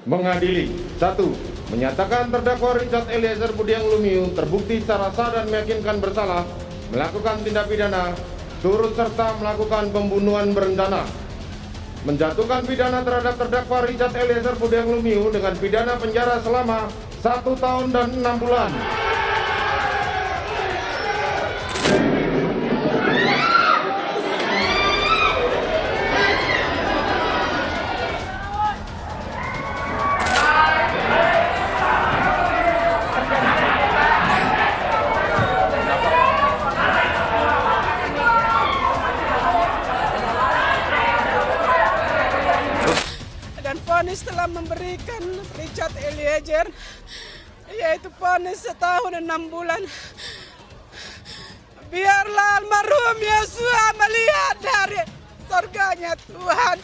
mengadili. 1. Menyatakan terdakwa Richard Eliezer Budiang Lumiu terbukti secara sah dan meyakinkan bersalah melakukan tindak pidana turut serta melakukan pembunuhan berencana. Menjatuhkan pidana terhadap terdakwa Richard Eliezer Budiang Lumiu dengan pidana penjara selama 1 tahun dan 6 bulan. Vonis telah memberikan Richard Eliezer yaitu vonis 1 tahun 6 bulan. Biarlah almarhum Yosua melihat dari surganya Tuhan.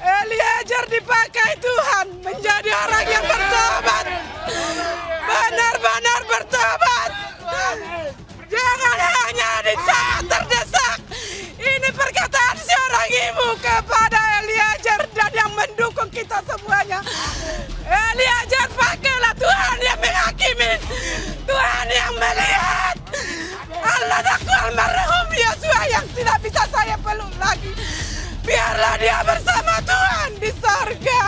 Eliezer dipakai Tuhan menjadi orang yang bertobat, benar-benar bertobat. Jangan hanya di saat terdesak. Ini perkataan seorang ibu kepada Eliezer dan yang mendukung kita semuanya. Eliezer, pakailah, Tuhan yang menghakimi, Tuhan yang melihat. Allah aku almarhum Yosua yang tidak bisa saya peluk lagi. Biarlah dia bersama Tuhan di sorga.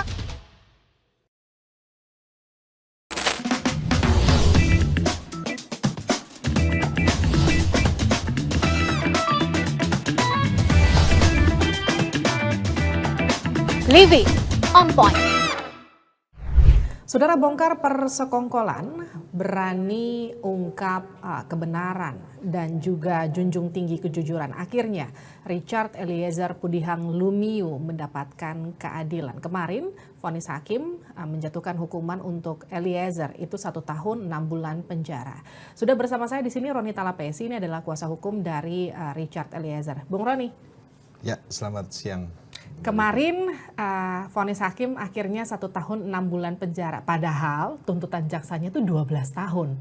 Living on point. Saudara, bongkar persekongkolan, berani ungkap kebenaran dan juga junjung tinggi kejujuran. Akhirnya Richard Eliezer Budiang Lumiu mendapatkan keadilan. Kemarin vonis hakim menjatuhkan hukuman untuk Eliezer itu 1 tahun 6 bulan penjara. Sudah bersama saya di sini Roni Talapesi, ini adalah kuasa hukum dari Richard Eliezer. Bung Roni. Ya, selamat siang. Kemarin vonis hakim akhirnya 1 tahun 6 bulan penjara. Padahal tuntutan jaksanya itu 12 tahun.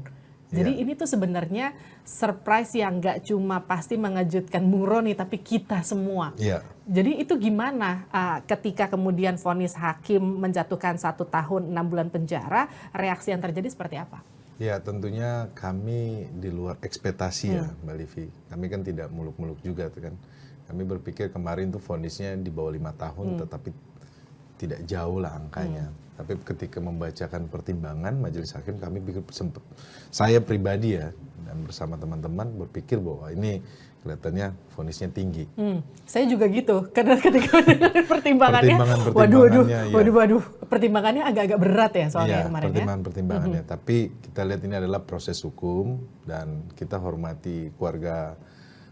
Jadi ini tuh sebenarnya surprise yang gak cuma pasti mengejutkan Bung Roni, tapi kita semua. Jadi itu gimana ketika kemudian vonis hakim menjatuhkan 1 tahun 6 bulan penjara, reaksi yang terjadi seperti apa? Ya, tentunya kami di luar ekspektasi ya Mbak Livi. Kami kan tidak muluk-muluk juga tuh kan. Kami berpikir kemarin tuh vonisnya di bawah 5 tahun, tetapi tidak jauh lah angkanya. Tapi ketika membacakan pertimbangan majelis hakim, kami pikir saya pribadi ya, dan bersama teman-teman berpikir bahwa ini kelihatannya vonisnya tinggi. Saya juga gitu, karena ketika pertimbangannya, waduh, pertimbangannya agak-agak berat ya soalnya kemarin ya. Pertimbangannya, tapi kita lihat ini adalah proses hukum dan kita hormati keluarga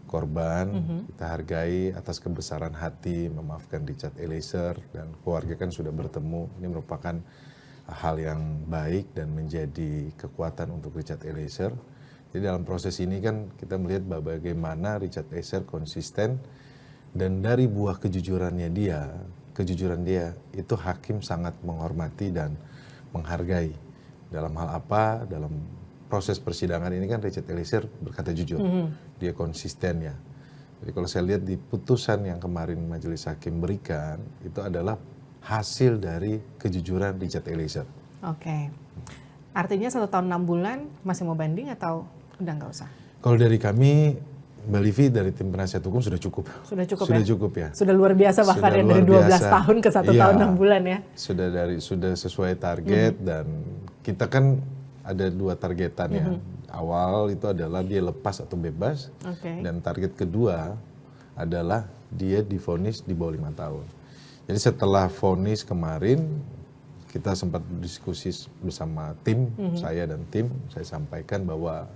korban, kita hargai atas kebesaran hati memaafkan Richard Eliezer, dan keluarga kan sudah bertemu. Ini merupakan hal yang baik dan menjadi kekuatan untuk Richard Eliezer. Jadi dalam proses ini kan kita melihat bagaimana Richard Eliezer konsisten, dan dari buah kejujuran dia itu hakim sangat menghormati dan menghargai. Dalam hal apa? Dalam proses persidangan ini kan Richard Eliezer berkata jujur, dia konsisten ya. Jadi kalau saya lihat di putusan yang kemarin majelis hakim berikan, itu adalah hasil dari kejujuran Richard Eliezer. Oke, artinya 1 tahun 6 bulan masih mau banding atau udah nggak usah? Kalau dari kami, Mbak Livi, dari tim penasihat hukum sudah cukup. Sudah cukup ya. Sudah luar biasa bahkan ya, dari 12 tahun ke 1 tahun 6 bulan ya. Sudah sesuai target dan kita kan ada 2 targetan ya. Awal itu adalah dia lepas atau bebas, dan target kedua adalah dia divonis di bawah 5 tahun. Jadi setelah vonis kemarin, kita sempat berdiskusi bersama tim, saya dan tim, saya sampaikan bahwa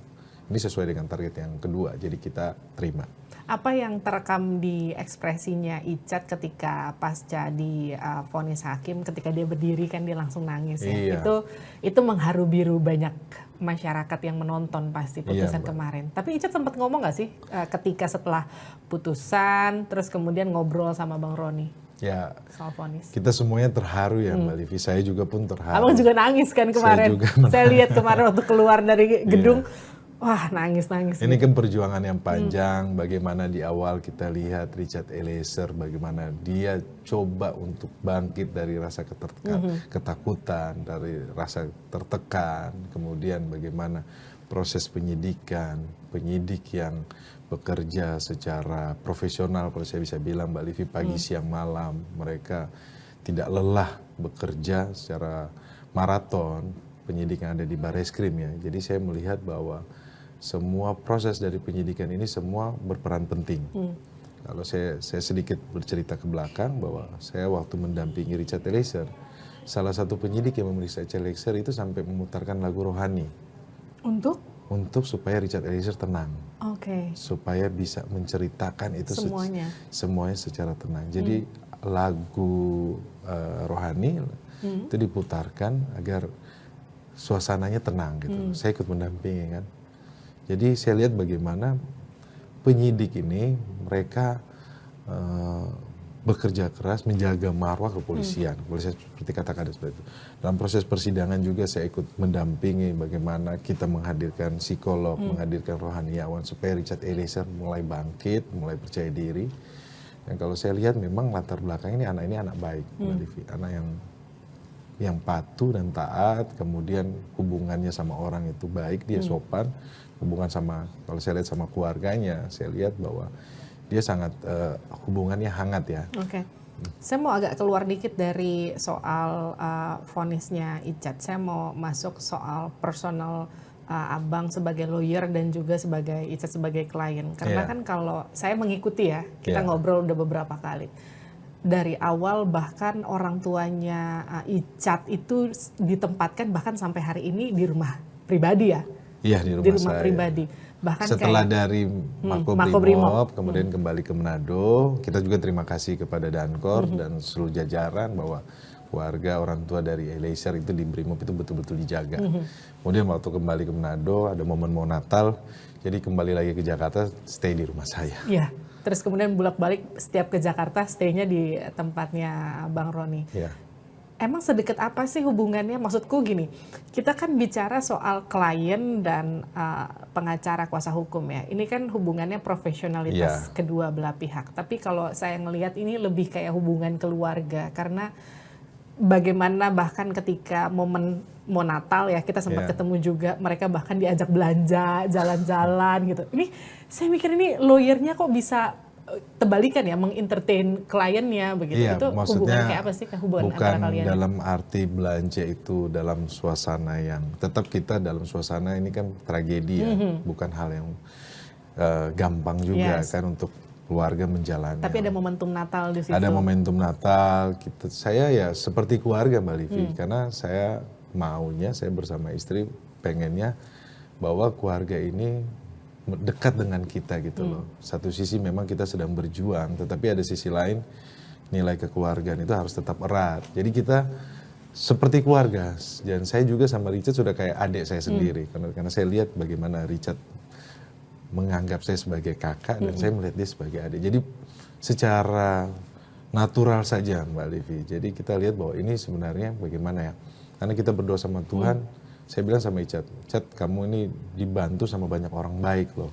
ini sesuai dengan target yang kedua, jadi kita terima. Apa yang terekam di ekspresinya Icat ketika pasca di vonis hakim, ketika dia berdiri kan dia langsung nangis ya. Itu mengharu biru banyak masyarakat yang menonton pasti putusan kemarin. Tapi Icat sempat ngomong nggak sih ketika setelah putusan, terus kemudian ngobrol sama Bang Roni? Ya, soal vonis. Kita semuanya terharu ya Mbak Livi, saya juga pun terharu. Abang juga nangis kan kemarin. Saya lihat kemarin waktu keluar dari gedung. Wah, nangis-nangis. Ini kan perjuangan yang panjang, bagaimana di awal kita lihat Richard Eliezer, bagaimana dia coba untuk bangkit dari rasa ketakutan, dari rasa tertekan, kemudian bagaimana proses penyidikan, penyidik yang bekerja secara profesional, kalau saya bisa bilang Mbak Livi, pagi, siang, malam, mereka tidak lelah bekerja secara maraton, penyidik yang ada di Barreskrim ya. Jadi saya melihat bahwa semua proses dari penyidikan ini semua berperan penting. Kalau saya sedikit bercerita ke belakang bahwa saya waktu mendampingi Richard Eliezer, salah satu penyidik yang memeriksa Richard Eliezer itu sampai memutarkan lagu rohani. Untuk supaya Richard Eliezer tenang. Supaya bisa menceritakan itu semuanya secara tenang. Jadi lagu rohani itu diputarkan agar suasananya tenang gitu. Saya ikut mendampingi kan. Jadi saya lihat bagaimana penyidik ini mereka bekerja keras menjaga marwah kepolisian. Boleh saya seperti katakan seperti itu. Dalam proses persidangan juga saya ikut mendampingi bagaimana kita menghadirkan psikolog, menghadirkan rohaniawan supaya Richard Eliezer mulai bangkit, mulai percaya diri. Dan kalau saya lihat memang latar belakang ini anak baik, anak yang patuh dan taat, kemudian hubungannya sama orang itu baik, dia sopan, hubungan sama, kalau saya lihat sama keluarganya, saya lihat bahwa dia sangat hubungannya hangat ya. Saya mau agak keluar dikit dari soal vonisnya Icat. Saya mau masuk soal personal Abang sebagai lawyer dan juga sebagai Icat sebagai klien. Karena kan kalau saya mengikuti ya, kita ngobrol udah beberapa kali. Dari awal bahkan orang tuanya Icat itu ditempatkan bahkan sampai hari ini di rumah pribadi ya. Iya, di rumah saya. Pribadi. Bahkan setelah kayak, dari Makobrimob kemudian kembali ke Manado, kita juga terima kasih kepada Dankor dan seluruh jajaran bahwa keluarga orang tua dari Eliezer itu di Brimob itu betul-betul dijaga. Kemudian waktu kembali ke Manado ada momen mau Natal, jadi kembali lagi ke Jakarta, stay di rumah saya. Iya. Terus kemudian bolak-balik setiap ke Jakarta, stay-nya di tempatnya Bang Roni. Iya. Emang sedekat apa sih hubungannya? Maksudku gini, kita kan bicara soal klien dan pengacara kuasa hukum ya. Ini kan hubungannya profesionalitas kedua belah pihak. Tapi kalau saya ngelihat ini lebih kayak hubungan keluarga. Karena bagaimana bahkan ketika momen mau Natal ya, kita sempat ketemu juga, mereka bahkan diajak belanja, jalan-jalan gitu. Ini saya mikir ini lawyernya kok bisa terbalikan ya, mengentertain kliennya begitu. Iya, itu hubungan kayak apa sih hubungan antara kalian? Bukan dalam arti belanja itu dalam suasana yang tetap kita dalam suasana ini kan tragedi ya, bukan hal yang gampang juga kan untuk keluarga menjalani. Tapi ada momentum Natal di situ. Ada momentum Natal, saya ya seperti keluarga Mbak Livi, karena saya bersama istri pengennya bahwa keluarga ini dekat dengan kita gitu loh. Satu sisi memang kita sedang berjuang, tetapi ada sisi lain nilai kekeluargaan itu harus tetap erat. Jadi kita seperti keluarga. Dan saya juga sama Richard sudah kayak adik saya sendiri. Karena saya lihat bagaimana Richard menganggap saya sebagai kakak dan saya melihat dia sebagai adik. Jadi secara natural saja Mbak Livi. Jadi kita lihat bahwa ini sebenarnya bagaimana ya. Karena kita berdoa sama Tuhan. Saya bilang sama Icat, kamu ini dibantu sama banyak orang baik loh.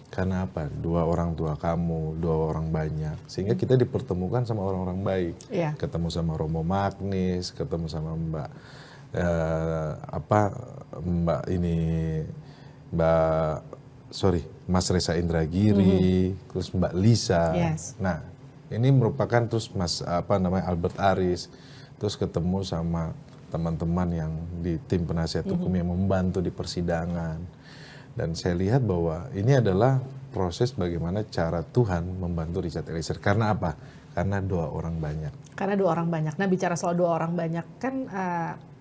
Karena apa? 2 orang tua kamu, 2 orang banyak. Sehingga kita dipertemukan sama orang-orang baik. Ketemu sama Romo Magnis, ketemu sama Mas Reza Indragiri, terus Mbak Lisa. Nah, ini merupakan terus Albert Aris, terus ketemu sama teman-teman yang di tim penasihat hukum yang membantu di persidangan. Dan saya lihat bahwa ini adalah proses bagaimana cara Tuhan membantu Richard Eliezer. Karena apa? Karena doa orang banyak. Karena doa orang banyak. Nah, bicara soal doa orang banyak kan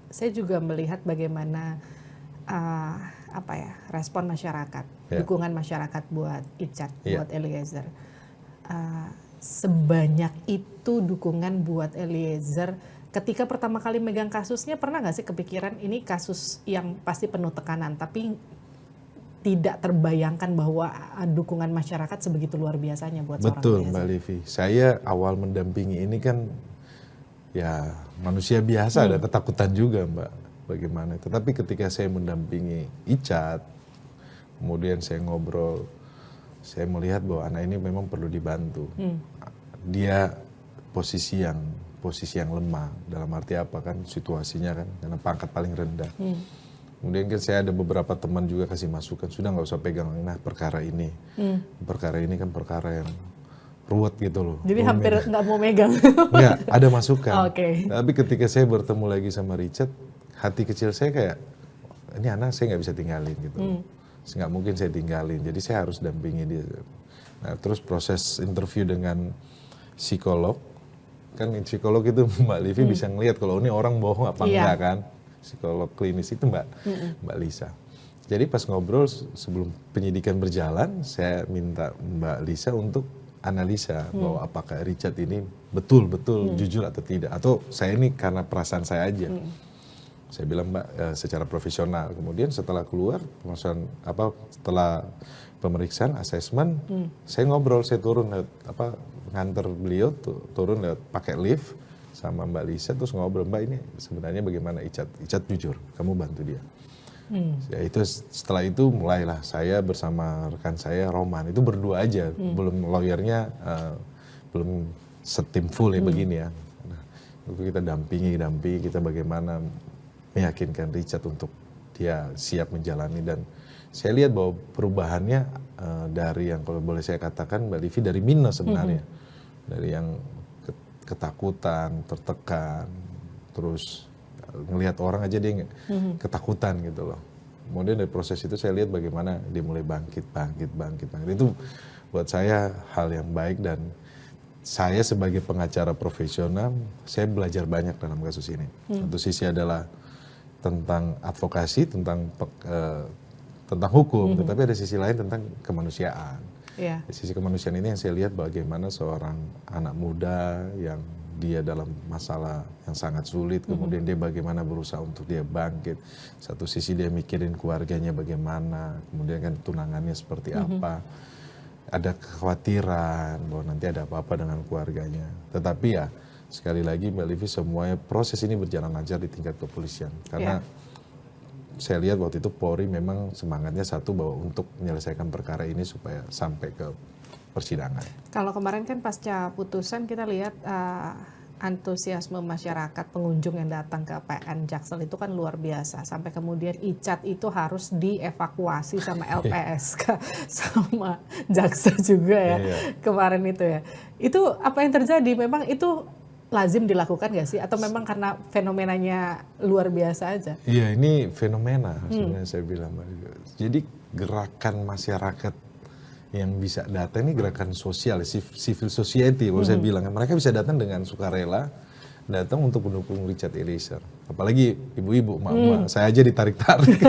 saya juga melihat bagaimana respon masyarakat, dukungan masyarakat buat Icat, buat Eliezer. Sebanyak itu dukungan buat Eliezer. Ketika pertama kali megang kasusnya, pernah nggak sih kepikiran ini kasus yang pasti penuh tekanan, tapi tidak terbayangkan bahwa dukungan masyarakat sebegitu luar biasanya buat seorang Eliezer? Betul Mbak Livi, saya awal mendampingi ini kan ya manusia biasa, ada ketakutan juga Mbak, bagaimana. Tetapi ketika saya mendampingi Icat, kemudian saya ngobrol, saya melihat bahwa anak ini memang perlu dibantu. Dia posisi yang lemah, dalam arti apa kan, situasinya kan, karena pangkat paling rendah. Kemudian kan saya ada beberapa teman juga kasih masukan, sudah nggak usah pegang, nah perkara ini. Perkara ini kan perkara yang ruwet gitu loh. Jadi hampir nggak mau megang. Nggak, ada masukan. Tapi ketika saya bertemu lagi sama Richard, hati kecil saya kayak, ini anak saya nggak bisa tinggalin gitu. Nggak mungkin saya tinggalin, jadi saya harus dampingi dia. Nah terus proses interview dengan psikolog, kan psikolog itu Mbak Livi bisa ngelihat kalau ini orang bohong apa enggak kan. Psikolog klinis itu Mbak Lisa. Jadi pas ngobrol sebelum penyidikan berjalan, saya minta Mbak Lisa untuk analisa bahwa apakah Richard ini betul-betul jujur atau tidak, atau saya ini karena perasaan saya aja. Saya bilang Mbak secara profesional. Kemudian setelah keluar setelah pemeriksaan asesmen, saya ngobrol, saya turun nganter beliau turun lewat pakai lift sama Mbak Lisa, terus ngobrol, Mbak ini sebenarnya bagaimana Richard jujur, kamu bantu dia. Ya itu setelah itu mulailah saya bersama rekan saya Roman, itu berdua aja, belum lawyernya, belum setim full ya begini ya. Nah, itu kita dampingi kita bagaimana meyakinkan Richard untuk dia siap menjalani, dan saya lihat bahwa perubahannya dari yang kalau boleh saya katakan Mbak Livi dari minus sebenarnya, dari yang ketakutan, tertekan, terus ngelihat orang aja dia ketakutan gitu loh. Kemudian dari proses itu saya lihat bagaimana dia mulai bangkit. Itu buat saya hal yang baik, dan saya sebagai pengacara profesional, saya belajar banyak dalam kasus ini. Satu sisi adalah tentang advokasi, tentang hukum, tetapi ada sisi lain tentang kemanusiaan. Di sisi kemanusiaan ini yang saya lihat bagaimana seorang anak muda yang dia dalam masalah yang sangat sulit, kemudian dia bagaimana berusaha untuk dia bangkit. Satu sisi dia mikirin keluarganya bagaimana, kemudian kan tunangannya seperti apa. Ada kekhawatiran bahwa nanti ada apa-apa dengan keluarganya. Tetapi ya sekali lagi Mbak Livi, semuanya proses ini berjalan lancar di tingkat kepolisian. Karena saya lihat waktu itu Polri memang semangatnya satu, bahwa untuk menyelesaikan perkara ini supaya sampai ke persidangan. Kalau kemarin kan pasca putusan kita lihat antusiasme masyarakat pengunjung yang datang ke PN Jaksel itu kan luar biasa. Sampai kemudian Richard itu harus dievakuasi sama LPSK sama Jaksa juga ya kemarin itu ya. Itu apa yang terjadi? Memang itu lazim dilakukan nggak sih? Atau memang karena fenomenanya luar biasa aja? Iya, ini fenomena sebenarnya saya bilang. Jadi gerakan masyarakat yang bisa datang ini gerakan sosial, civil society kalau saya bilang. Mereka bisa datang dengan sukarela, datang untuk mendukung Richard Eliezer. Apalagi ibu-ibu, emak-emak, saya aja ditarik-tarik.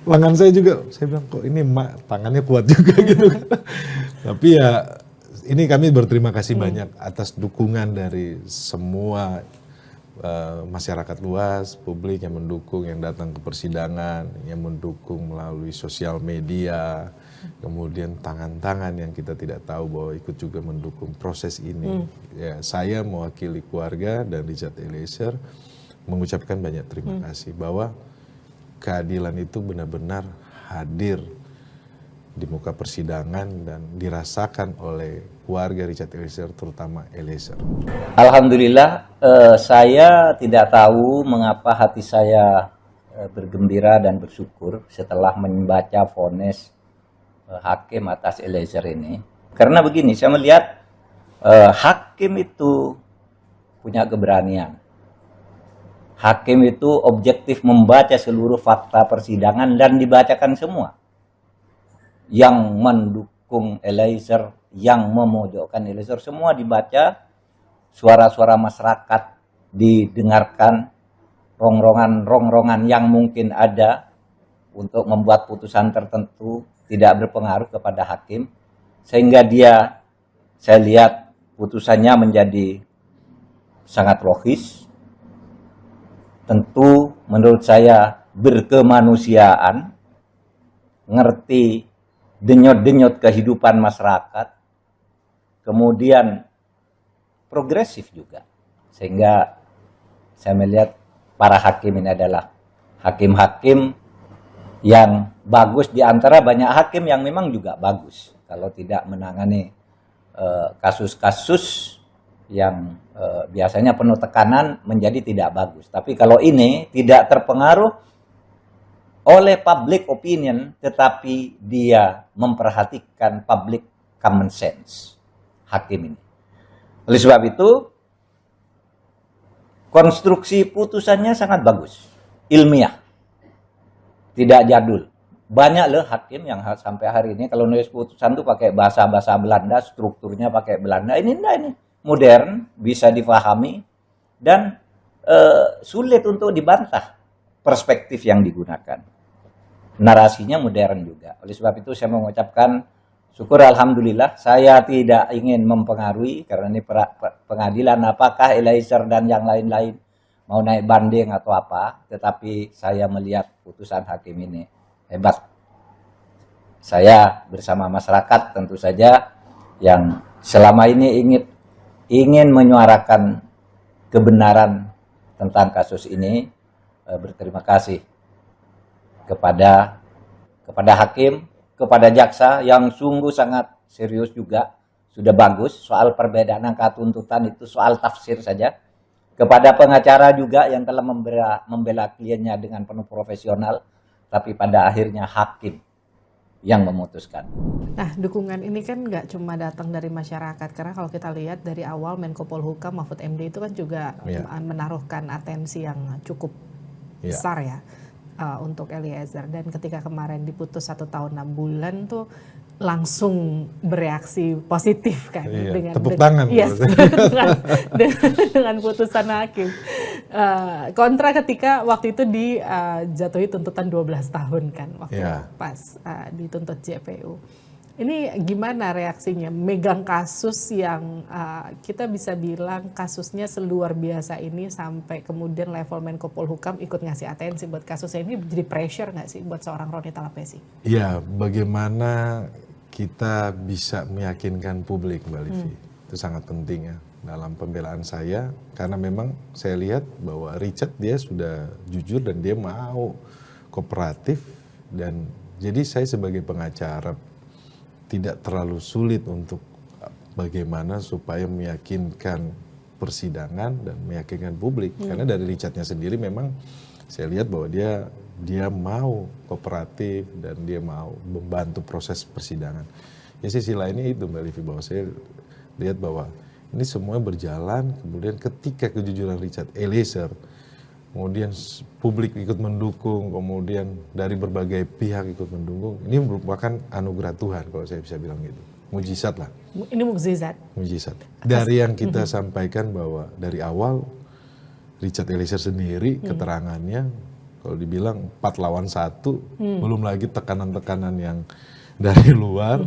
Lengan saya juga, saya bilang kok ini emak tangannya kuat juga gitu. Tapi ya ini kami berterima kasih banyak atas dukungan dari semua masyarakat luas, publik yang mendukung, yang datang ke persidangan, yang mendukung melalui sosial media, kemudian tangan-tangan yang kita tidak tahu bahwa ikut juga mendukung proses ini. Ya, saya mewakili keluarga dan Richard Eliezer mengucapkan banyak terima kasih bahwa keadilan itu benar-benar hadir di muka persidangan dan dirasakan oleh keluarga Richard Eliezer, terutama Eliezer. Alhamdulillah, saya tidak tahu mengapa hati saya bergembira dan bersyukur setelah membaca vonis hakim atas Eliezer ini. Karena begini, saya melihat hakim itu punya keberanian. Hakim itu objektif membaca seluruh fakta persidangan dan dibacakan semua. Yang mendukung Eliezer, yang memojokkan Eliezer, semua dibaca, suara-suara masyarakat didengarkan, rongrongan yang mungkin ada untuk membuat putusan tertentu tidak berpengaruh kepada hakim, sehingga saya lihat putusannya menjadi sangat logis, tentu menurut saya berkemanusiaan, ngerti denyut-denyut kehidupan masyarakat, kemudian progresif juga. Sehingga saya melihat para hakim ini adalah hakim-hakim yang bagus di antara banyak hakim yang memang juga bagus kalau tidak menangani kasus-kasus yang biasanya penuh tekanan menjadi tidak bagus. Tapi kalau ini tidak terpengaruh oleh public opinion, tetapi dia memperhatikan public common sense hakim ini. Oleh sebab itu, konstruksi putusannya sangat bagus, ilmiah, tidak jadul. Banyak loh hakim yang sampai hari ini kalau nulis putusan tuh pakai bahasa-bahasa Belanda, strukturnya pakai Belanda. Ini enggak, ini modern, bisa difahami dan sulit untuk dibantah perspektif yang digunakan. Narasinya modern juga. Oleh sebab itu saya mengucapkan syukur alhamdulillah. Saya tidak ingin mempengaruhi karena ini pengadilan apakah Eliezer dan yang lain-lain mau naik banding atau apa, tetapi saya melihat putusan hakim ini hebat. Saya bersama masyarakat tentu saja yang selama ini ingin menyuarakan kebenaran tentang kasus ini, berterima kasih kepada hakim, kepada jaksa yang sungguh sangat serius juga, sudah bagus. Soal perbedaan angka tuntutan itu soal tafsir saja. Kepada pengacara juga yang telah membela kliennya dengan penuh profesional, tapi pada akhirnya hakim yang memutuskan. Nah, dukungan ini kan nggak cuma datang dari masyarakat, karena kalau kita lihat dari awal Menko Polhukam Mahfud MD itu kan juga menaruhkan atensi yang cukup besar ya untuk Eliezer. Dan ketika kemarin diputus 1 tahun 6 bulan tuh langsung bereaksi positif kan dengan tepuk tangan dengan putusan hakim. Kontra ketika waktu itu dijatuhi tuntutan 12 tahun kan waktu pas dituntut JPU. Ini gimana reaksinya megang kasus yang kita bisa bilang kasusnya seluar biasa ini sampai kemudian level Menko Polhukam ikut ngasih atensi buat kasusnya ini, jadi pressure nggak sih buat seorang Roni Talapesi? Ya, bagaimana kita bisa meyakinkan publik, Mbak Livi, itu sangat penting ya dalam pembelaan saya, karena memang saya lihat bahwa Richard dia sudah jujur dan dia mau kooperatif, dan jadi saya sebagai pengacara tidak terlalu sulit untuk bagaimana supaya meyakinkan persidangan dan meyakinkan publik, karena dari Richardnya sendiri memang saya lihat bahwa dia mau kooperatif dan dia mau membantu proses persidangan. Ya, sisi lainnya itu Mbak Livi, bahwa saya lihat bahwa ini semua berjalan, kemudian ketika kejujuran Richard Eliezer, kemudian publik ikut mendukung, kemudian dari berbagai pihak ikut mendukung, ini merupakan anugerah Tuhan kalau saya bisa bilang gitu. Mujizat lah. Ini mukjizat. Mujizat. Dari yang kita sampaikan bahwa dari awal Richard Eliezer sendiri keterangannya, kalau dibilang 4 lawan 1, belum lagi tekanan-tekanan yang dari luar.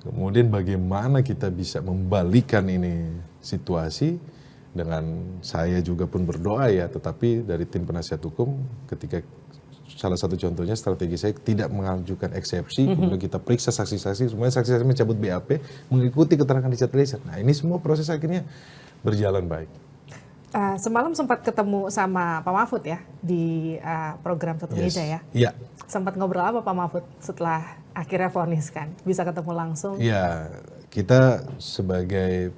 Kemudian bagaimana kita bisa membalikan ini situasi, dengan saya juga pun berdoa ya, tetapi dari tim penasihat hukum ketika salah satu contohnya strategi saya tidak mengajukan eksepsi, kemudian kita periksa saksi-saksi, semuanya saksi-saksi mencabut BAP, mengikuti keterangan Richard Eliezer. Nah ini semua proses akhirnya berjalan baik. Semalam sempat ketemu sama Pak Mahfud ya di program Satu Meja ya. Iya. Sempat ngobrol apa Pak Mahfud setelah akhirnya vonis kan? Bisa ketemu langsung? Iya, kita sebagai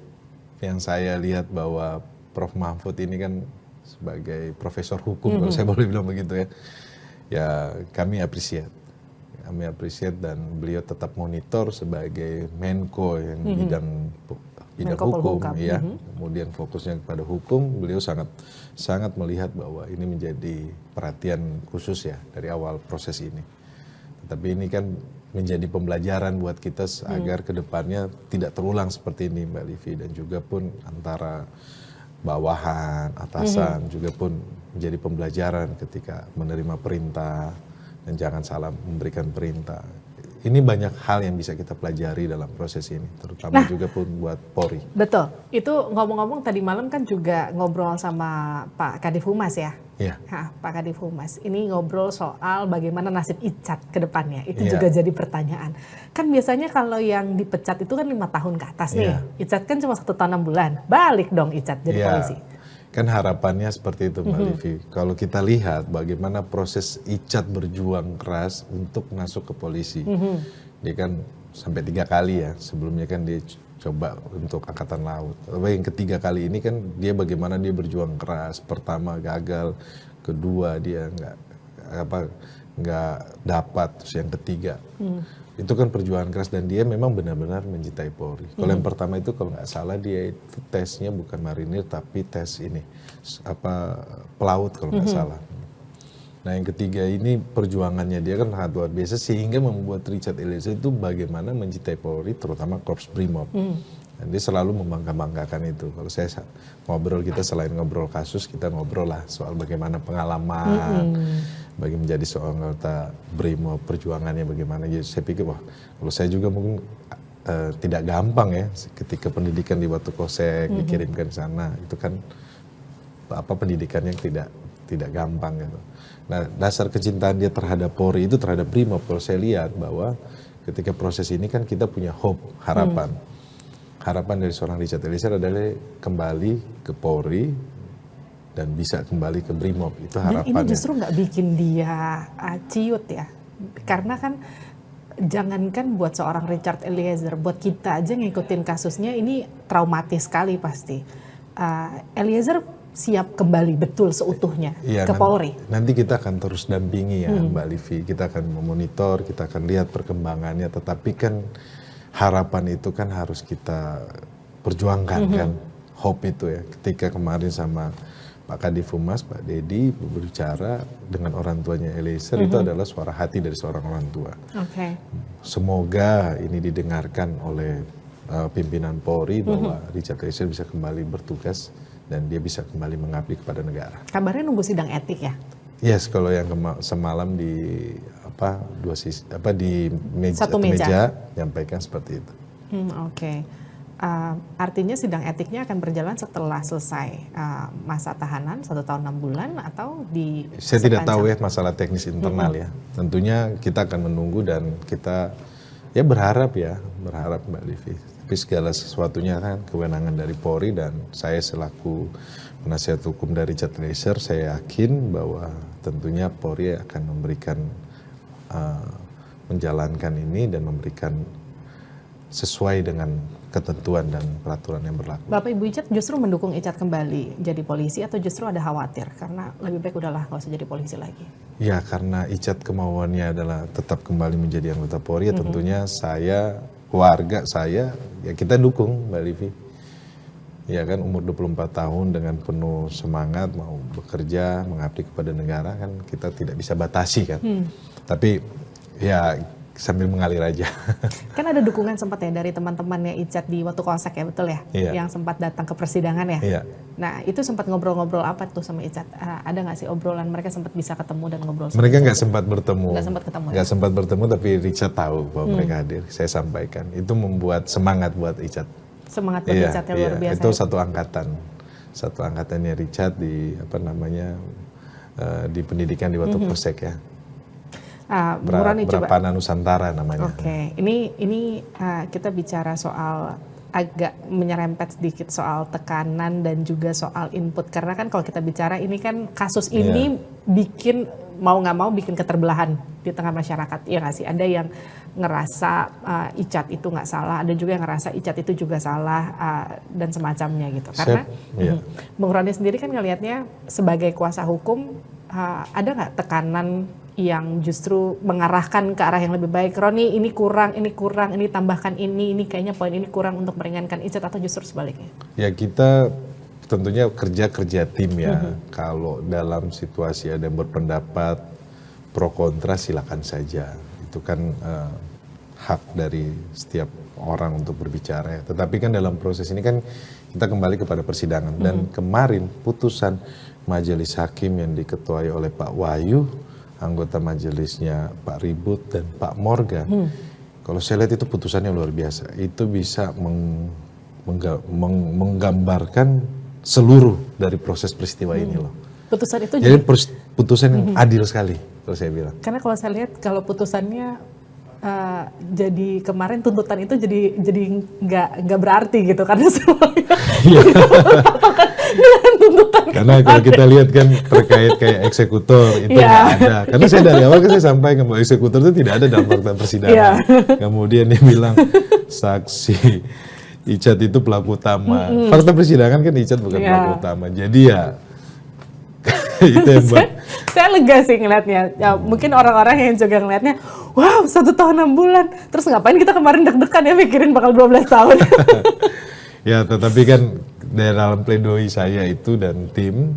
yang saya lihat bahwa Prof. Mahfud ini kan sebagai profesor hukum, kalau saya boleh bilang begitu ya. Ya kami appreciate. Kami appreciate dan beliau tetap monitor sebagai Menko yang bidang hukum ya. Kemudian fokusnya kepada hukum, beliau sangat melihat bahwa ini menjadi perhatian khusus ya dari awal proses ini. Tetapi ini kan menjadi pembelajaran buat kita agar kedepannya tidak terulang seperti ini Mbak Livi, dan juga pun antara bawahan, atasan juga pun menjadi pembelajaran ketika menerima perintah dan jangan salah memberikan perintah. Ini banyak hal yang bisa kita pelajari dalam proses ini, terutama juga pun buat Polri. Betul, itu ngomong-ngomong tadi malam kan juga ngobrol sama Pak Kadif Humas ya? Iya. Pak Kadif Humas, ini ngobrol soal bagaimana nasib Icat ke depannya, itu juga jadi pertanyaan. Kan biasanya kalau yang dipecat itu kan 5 tahun ke atas nih, Icat kan cuma 1 tahun 6 bulan, balik dong Icat jadi polisi. Kan harapannya seperti itu Mbak Livi. Kalau kita lihat bagaimana proses Icat berjuang keras untuk masuk ke polisi. Dia kan sampai 3 kali ya, sebelumnya kan dia coba untuk Angkatan Laut. Tapi yang ketiga kali ini kan dia bagaimana dia berjuang keras. Pertama gagal, kedua dia nggak dapat, terus yang ketiga. Itu kan perjuangan keras dan dia memang benar-benar mencintai Polri. Kalau yang pertama itu kalau nggak salah dia itu tesnya bukan marinir tapi tes ini pelaut kalau nggak salah. Nah yang ketiga ini perjuangannya dia kan sangat luar biasa sehingga membuat Richard Eliezer itu bagaimana mencintai Polri terutama Korps Brimob. Dan dia selalu membangga-banggakan itu. Kalau saya ngobrol kita selain ngobrol kasus kita ngobrol lah soal bagaimana pengalaman. Bagi menjadi seorang anggota Brimob, perjuangannya bagaimana. Jadi saya pikir wah kalau saya juga mungkin tidak gampang ya ketika pendidikan di Batu Kosek dikirimkan ke sana itu kan pendidikan yang tidak gampang gitu. Nah dasar kecintaan dia terhadap Polri itu terhadap Brimob kalau saya lihat bahwa ketika proses ini kan kita punya hope, harapan. Harapan dari seorang Richard Eliezer adalah kembali ke Polri dan bisa kembali ke Brimob, itu harapannya. Dan ini justru nggak bikin dia ciut ya, karena kan jangankan buat seorang Richard Eliezer, buat kita aja ngikutin kasusnya ini traumatis sekali pasti. Eliezer siap kembali betul seutuhnya ke Polri. Nanti kita akan terus dampingi ya Mbak Livi, kita akan memonitor, kita akan lihat perkembangannya, tetapi kan harapan itu kan harus kita perjuangkan kan, hope itu ya. Ketika kemarin sama Pak Kadif Humas, Pak Dedi berbicara dengan orang tuanya Eliezer, itu adalah suara hati dari seorang orang tua. Semoga ini didengarkan oleh pimpinan Polri bahwa Richard Eliezer bisa kembali bertugas dan dia bisa kembali mengabdi kepada negara. Kabarnya nunggu sidang etik ya? Yes, kalau yang semalam di di satu meja nyampaikan seperti itu. Artinya sidang etiknya akan berjalan setelah selesai masa tahanan 1 tahun 6 bulan atau di Saya tidak tahu ya masalah teknis internal ya. Tentunya kita akan menunggu dan kita ya berharap Mbak Livi. Tapi segala sesuatunya kan kewenangan dari Polri dan saya selaku penasihat hukum dari Richard Eliezer, saya yakin bahwa tentunya Polri akan memberikan menjalankan ini dan memberikan sesuai dengan ketentuan dan peraturan yang berlaku. Bapak Ibu Icat justru mendukung Icat kembali jadi polisi atau justru ada khawatir karena lebih baik udahlah nggak usah jadi polisi lagi? Ya karena Icat kemauannya adalah tetap kembali menjadi anggota Polri, ya tentunya saya, keluarga saya, ya kita dukung Mbak Livi. Ya kan umur 24 tahun dengan penuh semangat mau bekerja, mengabdi kepada negara kan kita tidak bisa batasi kan. Tapi ya sambil mengalir aja. Kan ada dukungan sempat ya dari teman-temannya Icat di Batu Kosek ya, betul ya? Iya. Yang sempat datang ke persidangan ya? Iya. Nah itu sempat ngobrol-ngobrol apa tuh sama Icat? Ada nggak sih obrolan mereka sempat bisa ketemu dan ngobrol? Mereka nggak sempat bertemu. Nggak sempat ketemu. Nggak sempat bertemu tapi Richard tahu bahwa mereka hadir. Saya sampaikan. Itu membuat semangat buat Icat. Semangat buat Icat ya luar biasa. Itu satu angkatannya Richard di di pendidikan di Batu Kosek ya. Brapana Nusantara namanya. Ini kita bicara soal agak menyerempet sedikit soal tekanan dan juga soal input karena kan kalau kita bicara ini kan kasus ini bikin mau nggak mau bikin keterbelahan di tengah masyarakat, ya nggak sih? Ada yang ngerasa Icat itu nggak salah, ada juga yang ngerasa Icat itu juga salah dan semacamnya gitu. Karena Bung Roni sendiri kan ngelihatnya sebagai kuasa hukum ada nggak tekanan yang justru mengarahkan ke arah yang lebih baik? Roni ini kurang, ini tambahkan ini kayaknya poin ini kurang untuk meringankan Icat atau justru sebaliknya? Ya kita tentunya kerja tim ya. Kalau dalam situasi ada yang berpendapat pro kontra silakan saja. Itu kan hak dari setiap orang untuk berbicara ya. Tetapi kan dalam proses ini kan kita kembali kepada persidangan. Dan kemarin putusan majelis hakim yang diketuai oleh Pak Wahyu, anggota majelisnya Pak Ribut dan Pak Morgan. Kalau saya lihat itu putusannya luar biasa. Itu bisa menggambarkan seluruh dari proses peristiwa ini loh. Putusan itu jadi putusan yang adil sekali kalau saya bilang. Karena kalau saya lihat kalau putusannya jadi kemarin tuntutan itu jadi nggak berarti gitu karena semuanya dengan tuntutan. Karena kalau kita lihat kan terkait kayak eksekutor itu nggak ada. Karena saya dari awal kan saya sampaikan bahwa eksekutor itu tidak ada dalam fakta persidangan. Kemudian dia bilang saksi Icat itu pelaku utama. Fakta persidangan kan Icat bukan pelaku utama. Jadi ya itu yang buat Saya lega sih ngeliatnya. Ya, mungkin orang-orang yang juga ngeliatnya, wow 1 tahun 6 bulan. Terus ngapain kita kemarin deg-degan ya mikirin bakal 12 tahun. ya, tetapi kan dalam pledoi saya itu dan tim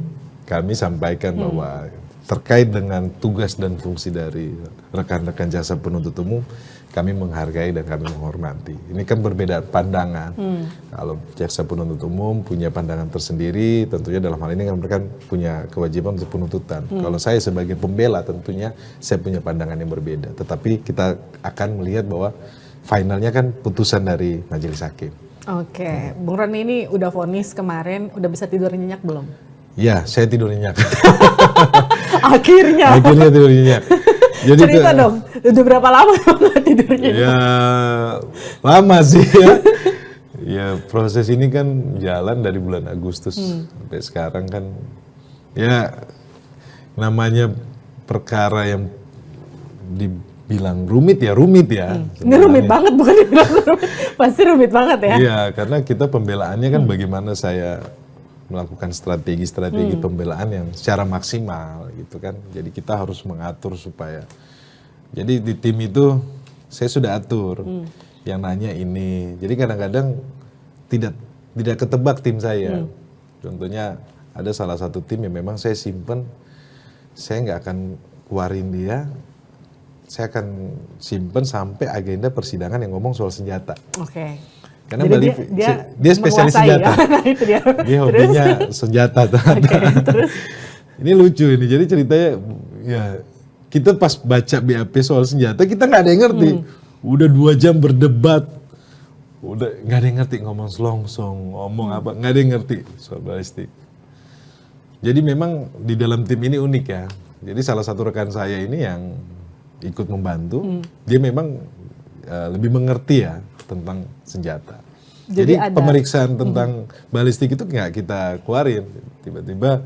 kami sampaikan bahwa terkait dengan tugas dan fungsi dari rekan-rekan jaksa penuntut umum, kami menghargai dan kami menghormati. Ini kan berbeda pandangan. Kalau jaksa penuntut umum punya pandangan tersendiri, tentunya dalam hal ini kan mereka punya kewajiban untuk penuntutan. Kalau saya sebagai pembela tentunya saya punya pandangan yang berbeda. Tetapi kita akan melihat bahwa finalnya kan putusan dari majelis hakim. Oke, Bung Roni ini udah vonis kemarin, udah bisa tidur nyenyak belum? Ya, saya tidur nyenyak. Akhirnya tidur nyenyak. Jadi cerita dong, udah berapa lama nggak tidurnya? Ya lama sih ya. Ya proses ini kan jalan dari bulan Agustus sampai sekarang kan. Ya namanya perkara yang dibilang rumit ya. Ini rumit banget, bukan dibilang rumit, pasti rumit banget ya. Iya, karena kita pembelaannya kan bagaimana saya melakukan strategi pembelaan yang secara maksimal gitu kan. Jadi kita harus mengatur supaya. Jadi di tim itu saya sudah atur yang nanya ini. Jadi kadang-kadang tidak ketebak tim saya. Contohnya ada salah satu tim yang memang saya simpen, saya nggak akan keluarin dia. Saya akan simpen sampai agenda persidangan yang ngomong soal senjata. Oke. Karena jadi dia spesialis senjata. Ya? Nah, itu dia. Dia hobinya senjata. Terus? Ini lucu ini. Jadi ceritanya ya kita pas baca BAP soal senjata kita nggak ada yang ngerti. Udah 2 jam berdebat. Udah nggak ada yang ngerti ngomong selongsong, ngomong apa, nggak ada yang ngerti soal balistik. Jadi memang di dalam tim ini unik ya. Jadi salah satu rekan saya ini yang ikut membantu, dia memang lebih mengerti ya tentang senjata. Jadi pemeriksaan tentang balistik itu nggak kita keluarin. Tiba-tiba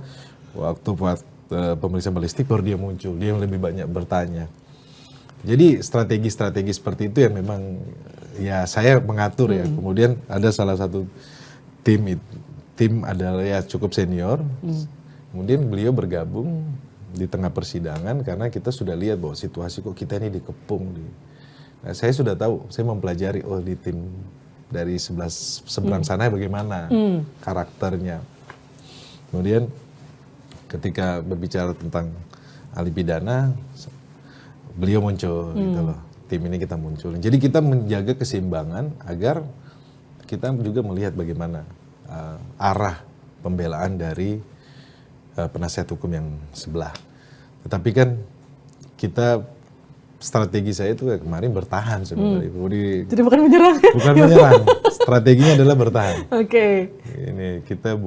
waktu pemeriksaan balistik baru dia muncul, dia yang lebih banyak bertanya. Jadi strategi-strategi seperti itu yang memang ya saya mengatur ya. Kemudian ada salah satu tim adalah ya cukup senior. Kemudian beliau bergabung di tengah persidangan karena kita sudah lihat bahwa situasi kok kita ini dikepung. Nah, saya sudah tahu, saya mempelajari di tim dari seberang sana bagaimana karakternya. Kemudian ketika berbicara tentang ahli pidana, beliau muncul gitu loh. Tim ini kita muncul. Jadi kita menjaga keseimbangan agar kita juga melihat bagaimana arah pembelaan dari penasihat hukum yang sebelah. Tetapi kan kita strategi saya itu kemarin bertahan sebenarnya. Jadi bukan menyerang. Bukan menyerang. Strateginya adalah bertahan. Oke. Ini kita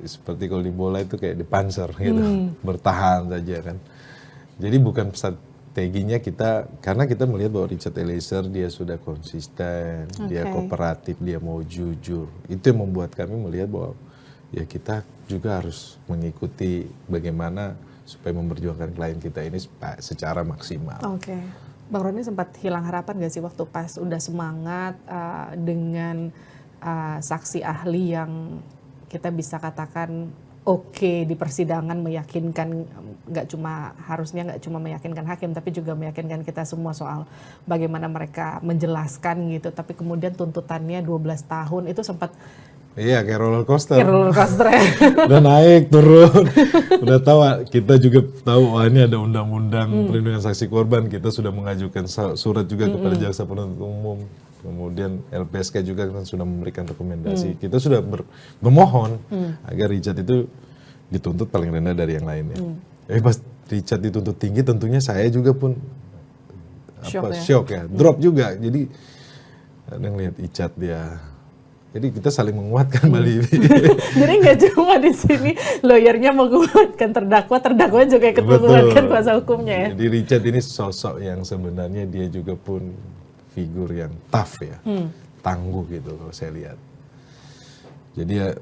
seperti kalau di bola itu kayak di panzer gitu. Bertahan saja kan. Jadi bukan strateginya kita, karena kita melihat bahwa Richard Eliezer dia sudah konsisten, dia kooperatif, dia mau jujur. Itu yang membuat kami melihat bahwa ya kita juga harus mengikuti bagaimana supaya memperjuangkan klien kita ini secara maksimal. Oke. Bang Roni sempat hilang harapan gak sih waktu pas udah semangat dengan saksi ahli yang kita bisa katakan oke di persidangan, meyakinkan harusnya nggak cuma meyakinkan hakim tapi juga meyakinkan kita semua soal bagaimana mereka menjelaskan gitu, tapi kemudian tuntutannya 12 tahun itu sempat. Iya, kayak roller coaster. Ya. Udah naik, turun. Udah tahu, kita juga tahu ini ada undang-undang perlindungan saksi korban. Kita sudah mengajukan surat juga kepada jaksa penuntut umum. Kemudian LPSK juga kan sudah memberikan rekomendasi. Kita sudah memohon agar Richard itu dituntut paling rendah dari yang lainnya. Tapi pas Richard dituntut tinggi, tentunya saya juga pun shock ya. Drop juga. Jadi ada ngelihat Richard dia. Jadi kita saling menguatkan Mbak Livi. Jadi nggak cuma di sini lawyernya menguatkan terdakwa juga ikut menguatkan kuasa hukumnya ya. Jadi Richard ini sosok yang sebenarnya dia juga pun figur yang tough ya, tangguh gitu kalau saya lihat. Jadi ya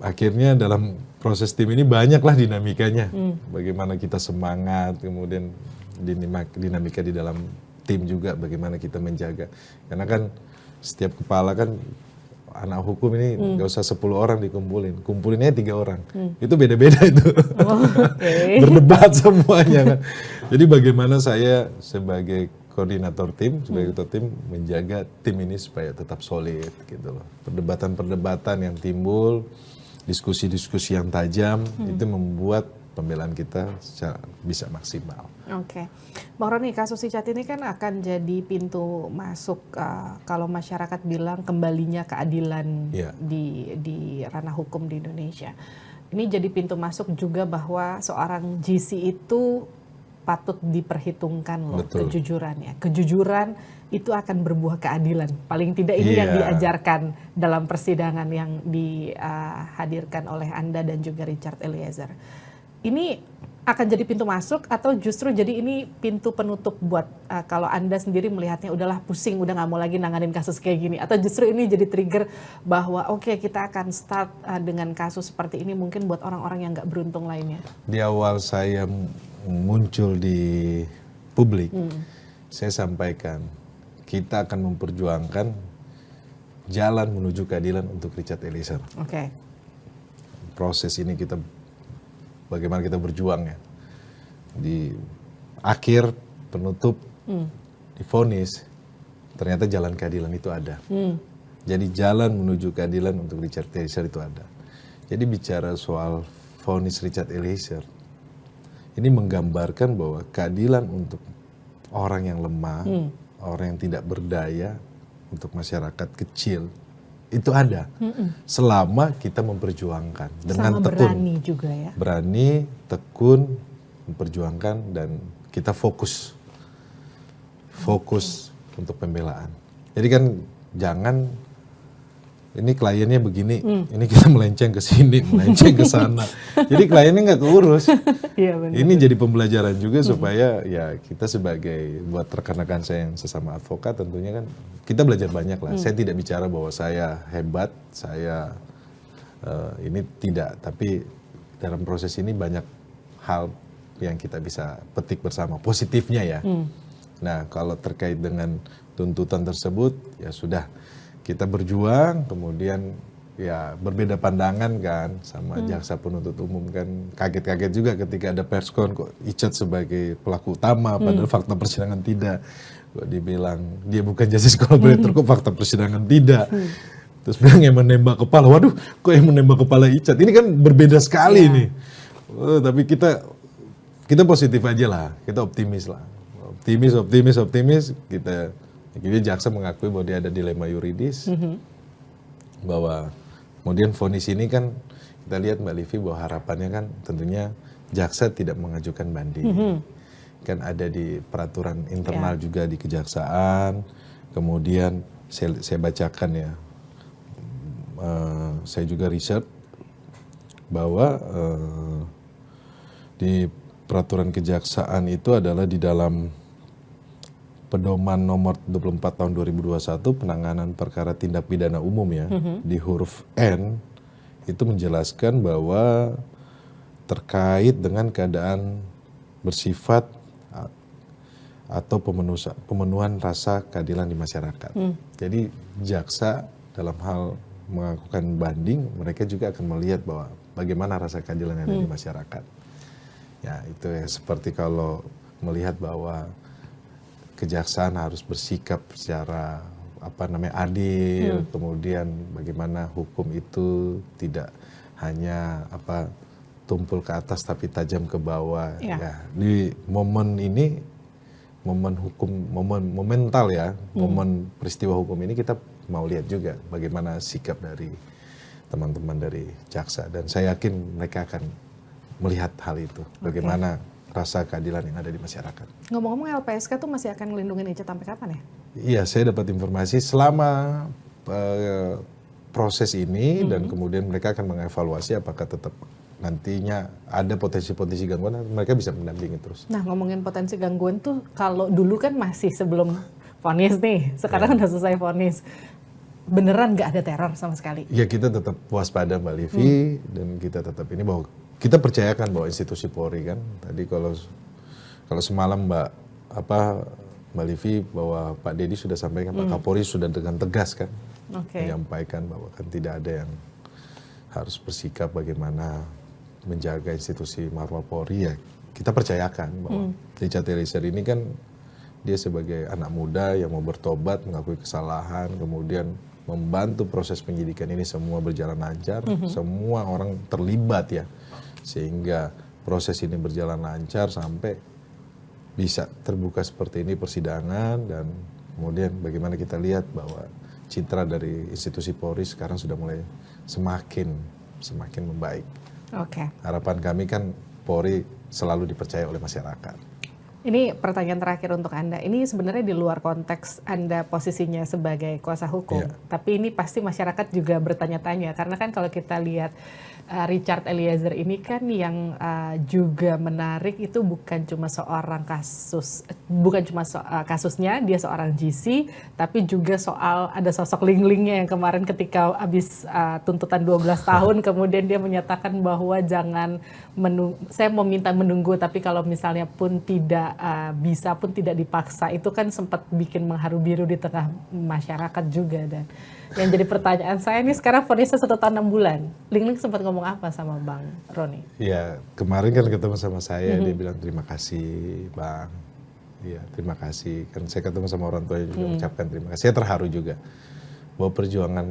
akhirnya dalam proses tim ini banyaklah dinamikanya. Bagaimana kita semangat, kemudian dinamika di dalam tim juga bagaimana kita menjaga. Karena kan setiap kepala kan anak hukum ini nggak usah 10 orang kumpulinnya 3 orang. Itu beda-beda itu. Berdebat semuanya kan. Jadi bagaimana saya sebagai koordinator tim, sebagai ketua tim menjaga tim ini supaya tetap solid gitu loh. Perdebatan-perdebatan yang timbul, diskusi-diskusi yang tajam itu membuat pembelaan kita bisa maksimal. Oke, Bang Roni, kasus Richard ini kan akan jadi pintu masuk kalau masyarakat bilang kembalinya keadilan di ranah hukum di Indonesia. Ini jadi pintu masuk juga bahwa seorang GC itu patut diperhitungkan loh. Betul. Kejujurannya. Kejujuran itu akan berbuah keadilan. Paling tidak ini yang diajarkan dalam persidangan yang dihadirkan oleh Anda dan juga Richard Eliezer. Ini akan jadi pintu masuk atau justru jadi ini pintu penutup buat kalau Anda sendiri melihatnya udahlah pusing, udah nggak mau lagi nanganin kasus kayak gini, atau justru ini jadi trigger bahwa oke, kita akan start dengan kasus seperti ini mungkin buat orang-orang yang nggak beruntung lainnya. Di awal saya muncul di publik, saya sampaikan kita akan memperjuangkan jalan menuju keadilan untuk Richard Eliezer. Oke. Proses ini bagaimana kita berjuang ya. Di akhir penutup, divonis, ternyata jalan keadilan itu ada. Jadi jalan menuju keadilan untuk Richard Eliezer itu ada. Jadi bicara soal vonis Richard Eliezer, ini menggambarkan bahwa keadilan untuk orang yang lemah, orang yang tidak berdaya, untuk masyarakat kecil, itu ada. Selama kita memperjuangkan dengan tekun. Berani juga ya. Berani, tekun, memperjuangkan, dan kita fokus untuk pembelaan. Jadi kan jangan ini kliennya begini, ini kita melenceng ke sini, melenceng ke sana. Jadi kliennya nggak keurus. Iya, benar. Ini jadi pembelajaran juga supaya ya kita sebagai buat rekan-rekan saya yang sesama advokat tentunya kan kita belajar banyak lah. Saya tidak bicara bahwa saya hebat, saya ini tidak, tapi dalam proses ini banyak hal yang kita bisa petik bersama, positifnya ya. Nah, kalau terkait dengan tuntutan tersebut ya sudah, kita berjuang, kemudian ya berbeda pandangan kan sama jaksa penuntut umum kan. Kaget-kaget juga ketika ada perskon kok Richard sebagai pelaku utama padahal fakta persidangan tidak. Kok dibilang dia bukan justice collaborator, kok fakta persidangan tidak. Terus bilang yang menembak kepala. Waduh, kok yang menembak kepala Richard? Ini kan berbeda sekali nih. Tapi kita positif aja lah, kita optimis lah. Optimis. Jadi jaksa mengakui bahwa dia ada dilema yuridis, bahwa kemudian vonis ini kan kita lihat Mbak Livi bahwa harapannya kan tentunya jaksa tidak mengajukan banding. Kan ada di peraturan internal juga di kejaksaan, kemudian saya bacakan ya, saya juga riset bahwa di peraturan kejaksaan itu adalah di dalam Pedoman nomor 24 tahun 2021 penanganan perkara tindak pidana umum ya, di huruf N itu menjelaskan bahwa terkait dengan keadaan bersifat atau pemenuhan rasa keadilan di masyarakat. Jadi jaksa dalam hal melakukan banding, mereka juga akan melihat bahwa bagaimana rasa keadilan yang ada di masyarakat. Ya itu ya, seperti kalau melihat bahwa kejaksaan harus bersikap secara adil, kemudian bagaimana hukum itu tidak hanya tumpul ke atas tapi tajam ke bawah. Ya, di momen ini, momen hukum, momental ya, momen peristiwa hukum ini kita mau lihat juga bagaimana sikap dari teman-teman dari jaksa, dan saya yakin mereka akan melihat hal itu, bagaimana rasa keadilan yang ada di masyarakat. Ngomong-ngomong, LPSK tuh masih akan melindungi Richard sampai kapan ya? Iya, saya dapat informasi selama proses ini dan kemudian mereka akan mengevaluasi apakah tetap nantinya ada potensi-potensi gangguan, mereka bisa mendampingi terus. Nah, ngomongin potensi gangguan tuh kalau dulu kan masih sebelum vonis nih, sekarang udah selesai vonis. beneran nggak ada teror sama sekali? Ya kita tetap waspada Mbak Livi, dan kita tetap ini bahwa kita percayakan bahwa institusi Polri kan, tadi kalau semalam Mbak Livi bahwa Pak Dedi sudah sampaikan, Pak Kapolri sudah dengan tegas kan menyampaikan bahwa kan tidak ada yang harus bersikap bagaimana menjaga institusi marwah Polri. Ya kita percayakan bahwa Richard Eliezer ini kan dia sebagai anak muda yang mau bertobat, mengakui kesalahan, kemudian membantu proses penyidikan ini semua berjalan lancar, semua orang terlibat ya, sehingga proses ini berjalan lancar sampai bisa terbuka seperti ini persidangan. Dan kemudian bagaimana kita lihat bahwa citra dari institusi Polri sekarang sudah mulai semakin membaik. Harapan kami kan Polri selalu dipercaya oleh masyarakat. Ini pertanyaan terakhir untuk Anda. Ini sebenarnya di luar konteks Anda posisinya sebagai kuasa hukum. Tapi ini pasti masyarakat juga bertanya-tanya. Karena kan kalau kita lihat Richard Eliezer ini kan yang juga menarik itu bukan cuma seorang kasusnya, dia seorang GC, tapi juga soal ada sosok Ling-Lingnya yang kemarin ketika habis tuntutan 12 tahun, kemudian dia menyatakan bahwa saya meminta menunggu, tapi kalau misalnya pun tidak bisa pun tidak dipaksa, itu kan sempat bikin mengharu biru di tengah masyarakat juga. Dan yang jadi pertanyaan saya ini sekarang vonisnya 1 tahun 6 bulan. Ling-Ling sempat ngomong apa sama Bang Roni? Ya kemarin kan ketemu sama saya, dia bilang terima kasih Bang. Iya terima kasih. Kan saya ketemu sama orang tua juga mengucapkan terima kasih. Saya terharu juga bahwa perjuangan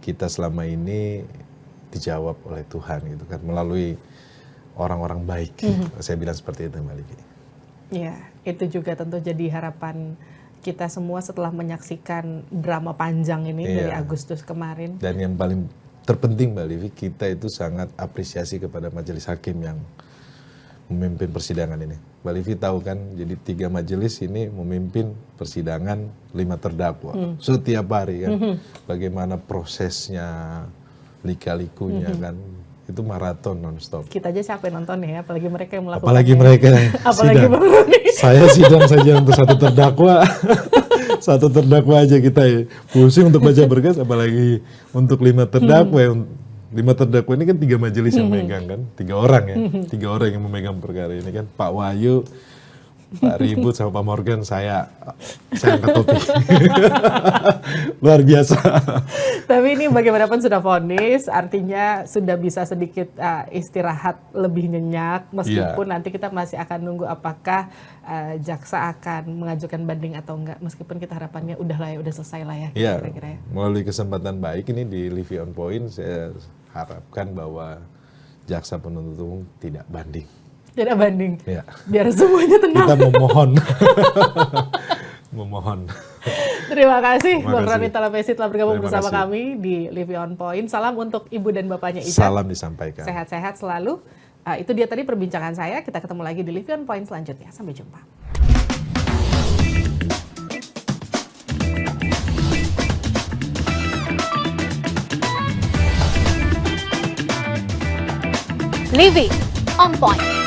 kita selama ini dijawab oleh Tuhan gitu kan, melalui orang-orang baik. Saya bilang seperti itu Mbak Livi. Ya, itu juga tentu jadi harapan kita semua setelah menyaksikan drama panjang ini dari Agustus kemarin. Dan yang paling terpenting Mbak Livi, kita itu sangat apresiasi kepada majelis hakim yang memimpin persidangan ini. Mbak Livi tahu kan, jadi 3 majelis ini memimpin persidangan 5 terdakwa setiap hari kan. Bagaimana prosesnya, lika-likunya kan. Itu maraton non-stop. Kita aja capek nonton ya, apalagi mereka yang melakukan. Apalagi mereka apalagi sidang. Saya sidang saja untuk 1 terdakwa. 1 terdakwa aja kita ya. Pusing untuk baca berkas, apalagi untuk 5 terdakwa. 5 terdakwa ini kan 3 majelis yang megang kan. 3 orang ya. 3 orang yang memegang perkara ini kan. Pak Wahyu, Pak Ribut sama Pak Morgan, saya angkat topi. Luar biasa. Tapi ini bagaimanapun sudah vonis, artinya sudah bisa sedikit istirahat lebih nyenyak, meskipun nanti kita masih akan nunggu apakah jaksa akan mengajukan banding atau enggak, meskipun kita harapannya udah selesai lah ya. Kira-kira ya. Melalui kesempatan baik ini di Livi On Point, saya harapkan bahwa jaksa penuntut umum tidak banding. Tidak banding, biar semuanya tenang. Kita memohon. Terima kasih Bang Roni Talapesi telah bergabung bersama kami di Livi On Point. Salam untuk ibu dan bapaknya Ica. Salam disampaikan. Sehat-sehat selalu. Itu dia tadi perbincangan saya. Kita ketemu lagi di Livi On Point selanjutnya. Sampai jumpa. Livi On Point.